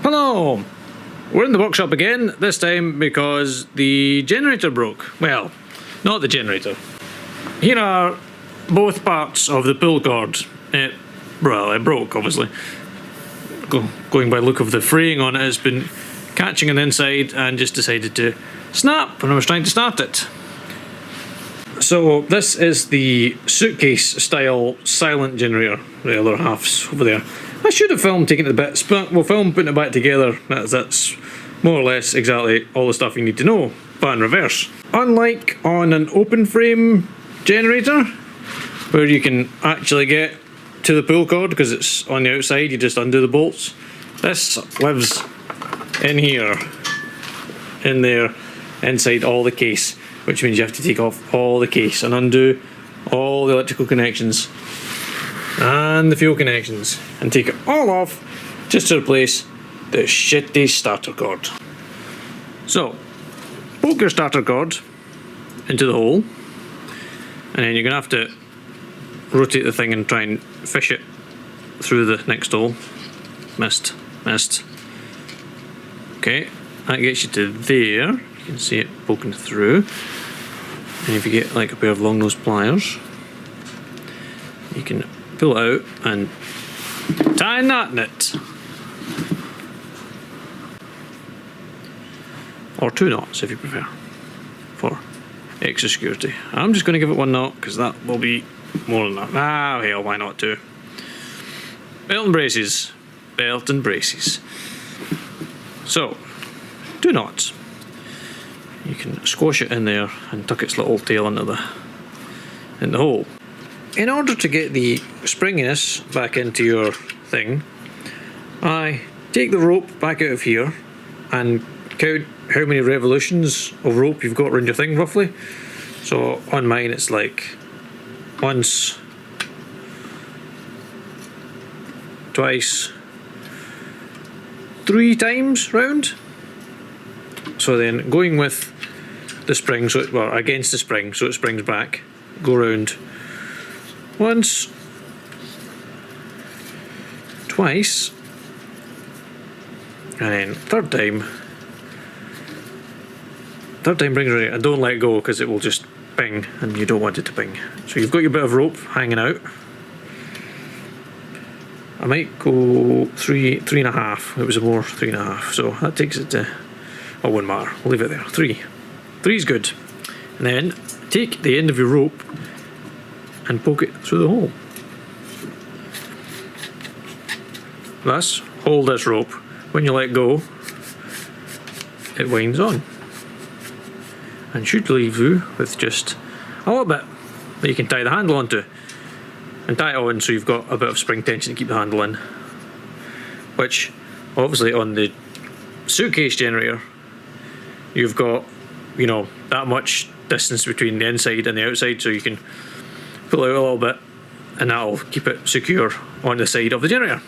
Hello! We're in the workshop again, this time because the generator broke. Well, not the generator. Here are both parts of the pull cord. It broke, obviously. Going by the look of the fraying on it, it's been catching on the inside and just decided to snap when I was trying to start it. So this is the suitcase style silent generator. The other half's over there. I should have filmed taking it to bits, but we'll film putting it back together. That's more or less exactly all the stuff you need to know, but in reverse. Unlike on an open frame generator, where you can actually get to the pull cord because it's on the outside, you just undo the bolts. This lives in here, in there, inside all the case, which means you have to take off all the case and undo all the electrical connections and the fuel connections and take it all off just to replace the shitty starter cord. So, poke your starter cord into the hole, and then you're going to have to rotate the thing and try and fish it through the next hole. Missed. Okay, that gets you to there. You can see it poking through. And if you get like a pair of long nose pliers, you can pull it out and tie a knot in it. Or 2 knots if you prefer, for extra security. I'm just going to give it 1 knot because that will be more than that. Ah, hell, why not 2? Belt and braces. Belt and braces. So, 2 knots. You can squash it in there and tuck its little tail into the hole. In order to get the springiness back into your thing, I take the rope back out of here and count how many revolutions of rope you've got around your thing roughly. So on mine it's like once, twice, 3 times round. So then going with the spring, against the spring, so it springs back, go round once, twice, and then third time brings it, and don't let go because it will just ping and you don't want it to ping. So you've got your bit of rope hanging out. I might go 3.5. It was more 3.5, so that takes it to, oh, wouldn't matter, we'll leave it there. 3 is good. And then take the end of your rope and poke it through the hole. Thus, hold this rope. When you let go, it winds on and should leave you with just a little bit that you can tie the handle onto, and tie it on so you've got a bit of spring tension to keep the handle in, which obviously on the suitcase generator you've got, you know, that much distance between the inside and the outside, so you can pull out a little bit and that'll keep it secure on the side of the generator.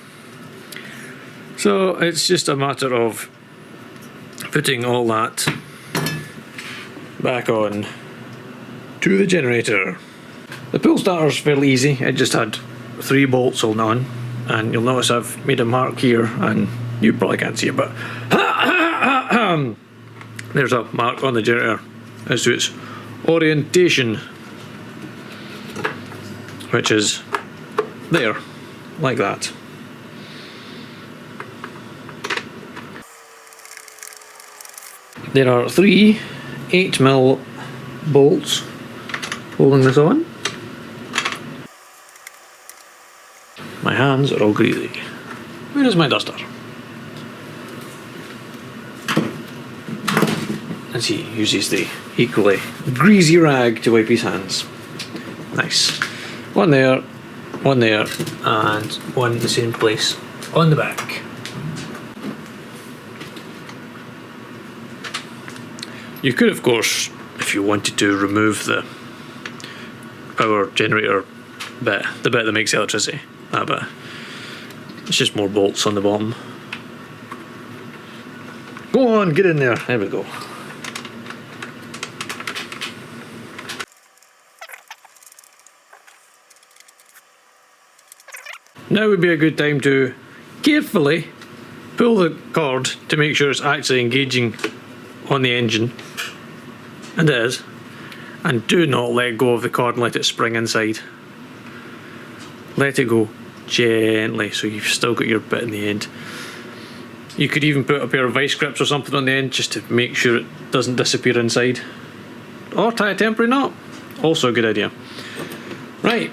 So it's just a matter of putting all that back on to the generator. The pull starter's fairly easy. It just had 3 bolts holding on, and you'll notice I've made a mark here, and you probably can't see it, but there's a mark on the generator as to its orientation, which is there, like that. There are 3 8mm bolts holding this on. My hands are all greasy. Where is my duster? As he uses the equally greasy rag to wipe his hands. Nice. One there, and one in the same place on the back. You could, of course, if you wanted to, remove the power generator bit, the bit that makes the electricity, that bit. It's just more bolts on the bottom. Go on, get in there. There we go. Now would be a good time to carefully pull the cord to make sure it's actually engaging on the engine, and it is, and do not let go of the cord and let it spring inside. Let it go gently so you've still got your bit in the end. You could even put a pair of vice grips or something on the end just to make sure it doesn't disappear inside, or tie a temporary knot, also a good idea. Right,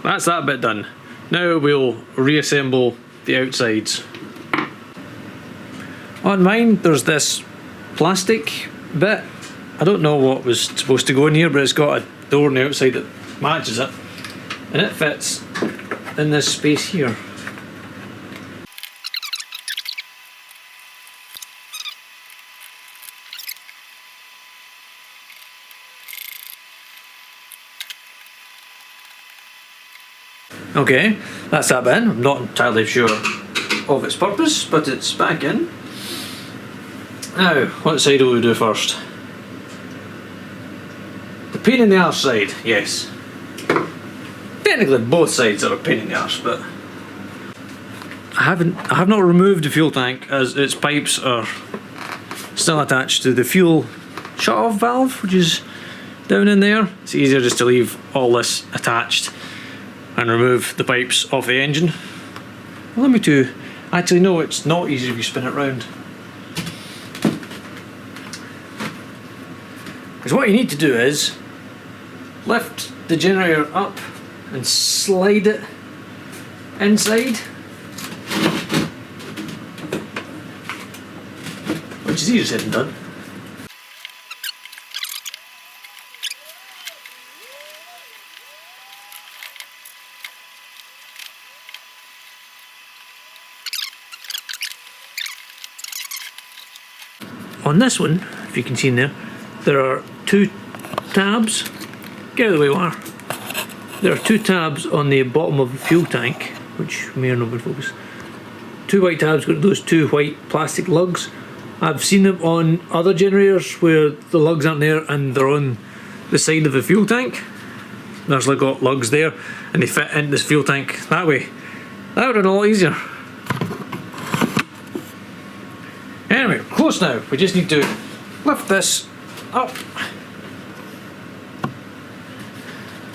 that's that bit done. Now we'll reassemble the outsides. On mine there's this plastic bit. I don't know what was supposed to go in here, but it's got a door on the outside that matches it, and it fits in this space here. Okay, that's that bit in. I'm not entirely sure of its purpose, but it's back in. Now, what side will we do first? The pain in the arse side, yes. Technically both sides are a pain in the arse, but I have not removed the fuel tank as its pipes are still attached to the fuel shut-off valve, which is down in there. It's easier just to leave all this attached and remove the pipes off the engine. Allow me to. Actually, no, it's not easy if you spin it round. Because what you need to do is lift the generator up and slide it inside, which is easier said than done. On this one, if you can see in there are two tabs. Get out of the way, War. There are two tabs on the bottom of the fuel tank, which may or not be focused. Two white tabs got those two white plastic lugs. I've seen them on other generators where the lugs aren't there and they're on the side of the fuel tank. There's like got lugs there and they fit in this fuel tank that way. That would have been a lot easier. Anyway, we're close now. We just need to lift this up.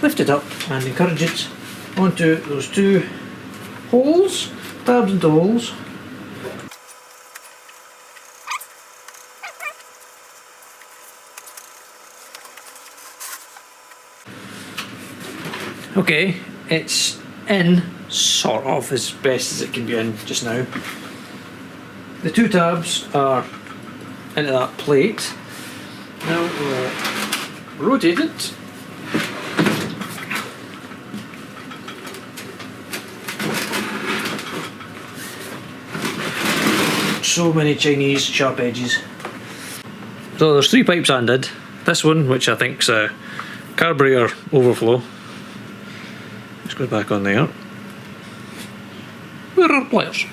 Lift it up and encourage it onto those two holes, tabs into holes. Okay, it's in, sort of, as best as it can be in just now. The two tabs are into that plate. Now we'll rotate it. So many Chinese sharp edges. So there's three pipes undid. This one, which I think's a carburetor overflow, just goes back on there. Where are pliers?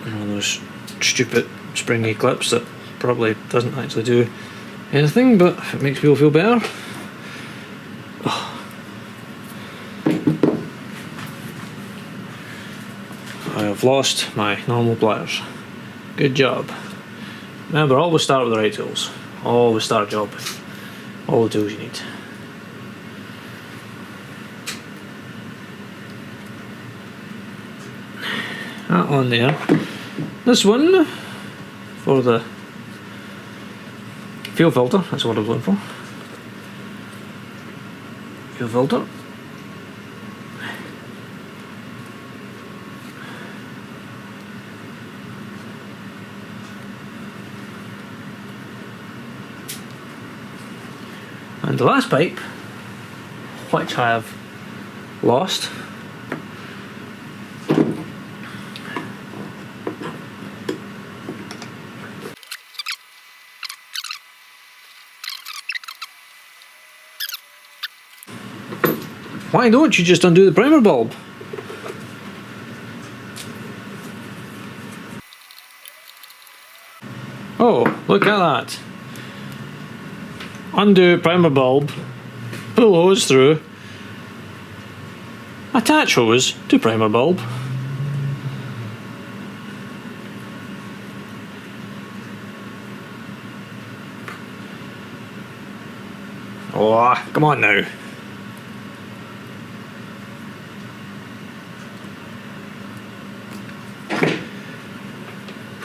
And all those stupid springy clips that probably doesn't actually do anything, but it makes people feel better. Oh. I have lost my normal pliers. Good job. Remember, always start with the right tools. Always start a job with all the tools you need. That on there. This one for the fuel filter, that's what I was looking for. Fuel filter. And the last pipe, which I have lost, why don't you just undo the primer bulb? Oh, look at that. Undo primer bulb, pull hose through, Attach hose to primer bulb. Oh, come on now.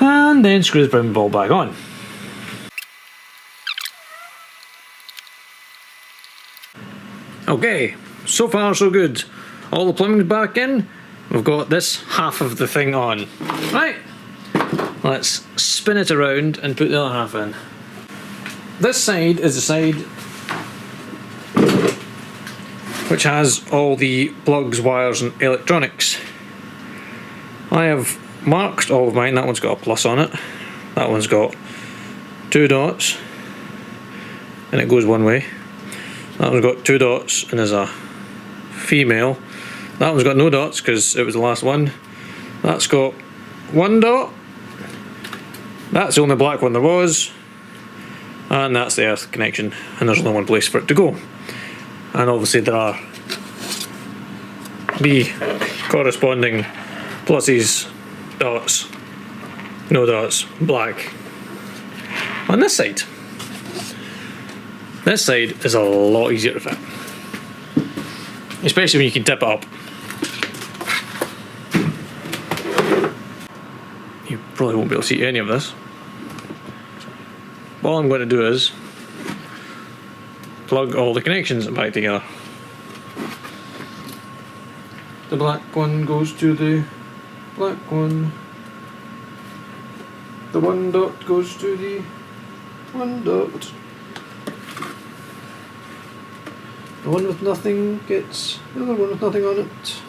And then screw the primer bulb back on. Okay, so far so good. All the plumbing's back in. We've got this half of the thing on. Right, let's spin it around and put the other half in. This side is the side which has all the plugs, wires and electronics. I have marked all of mine. That one's got a plus on it. That one's got 2 dots and it goes one way. That one's got 2 dots and is a female. That one's got no dots because it was the last one. That's got 1 dot. That's the only black one there was. And that's the earth connection, and there's only one place for it to go. And obviously there are the corresponding pluses, dots, no dots, black on this side. This side is a lot easier to fit, especially when you can tip it up. You probably won't be able to see any of this. All I'm going to do is plug all the connections back together. The black one goes to the black one. The 1 dot goes to the 1 dot. The one with nothing gets the other one with nothing on it.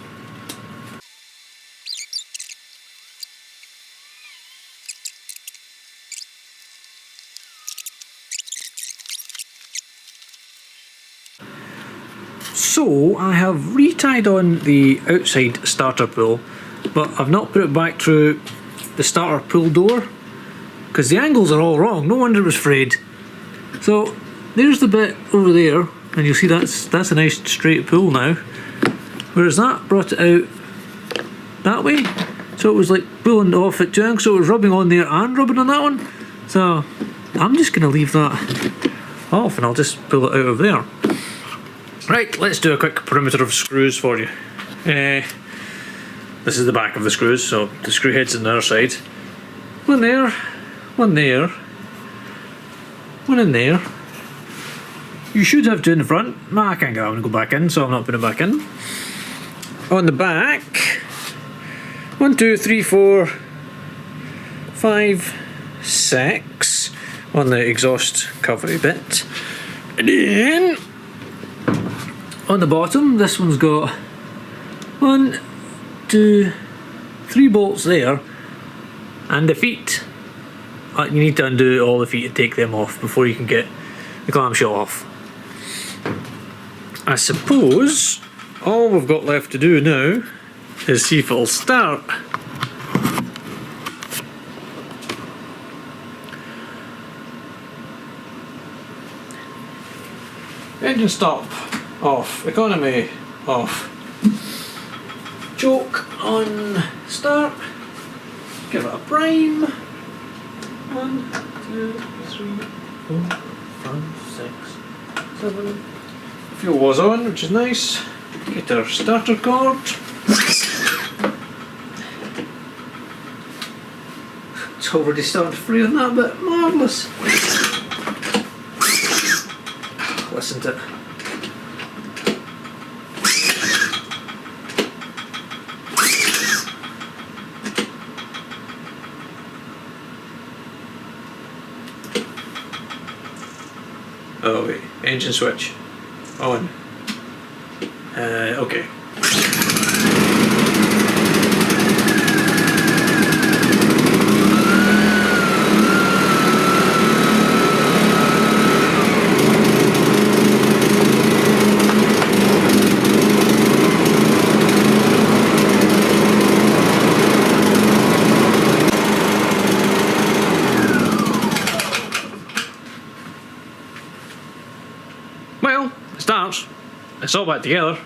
So I have re-tied on the outside starter pull, but I've not put it back through the starter pull door because the angles are all wrong. No wonder it was frayed. So there's the bit over there, and you'll see that's a nice straight pull now, whereas that brought it out that way, so it was like pulling off at 2 angles, so it was rubbing on there and rubbing on that one. So I'm just going to leave that off and I'll just pull it out of there. Right, let's do a quick perimeter of screws for you. This is the back of the screws, so the screw head's on the other side. One there, one there, one in there. You should have 2 in the front. No, I can't get that one to go back in, so I'm not putting it back in. On the back, 1, 2, 3, 4, 5, 6 on the exhaust covery bit. And then on the bottom, this one's got 1, 2, 3 bolts there, and the feet. You need to undo all the feet and take them off before you can get the clamshell off. I suppose all we've got left to do now is see if it'll start. Engine stop. Off. Economy off. Choke on start. Give it a prime. 1, 2, 3, 4, 5, 6, 7. Fuel was on, which is nice. Get our starter cord. It's already started to fray on that bit. Marvellous. Listen to it. Oh wait, engine switch on. Okay. Well, it starts. It's all back together.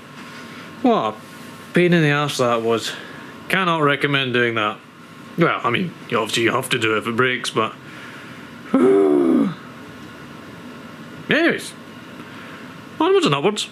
What a pain in the arse that was. Cannot recommend doing that. Well, I mean, obviously you have to do it if it breaks, but... Anyways, onwards and upwards.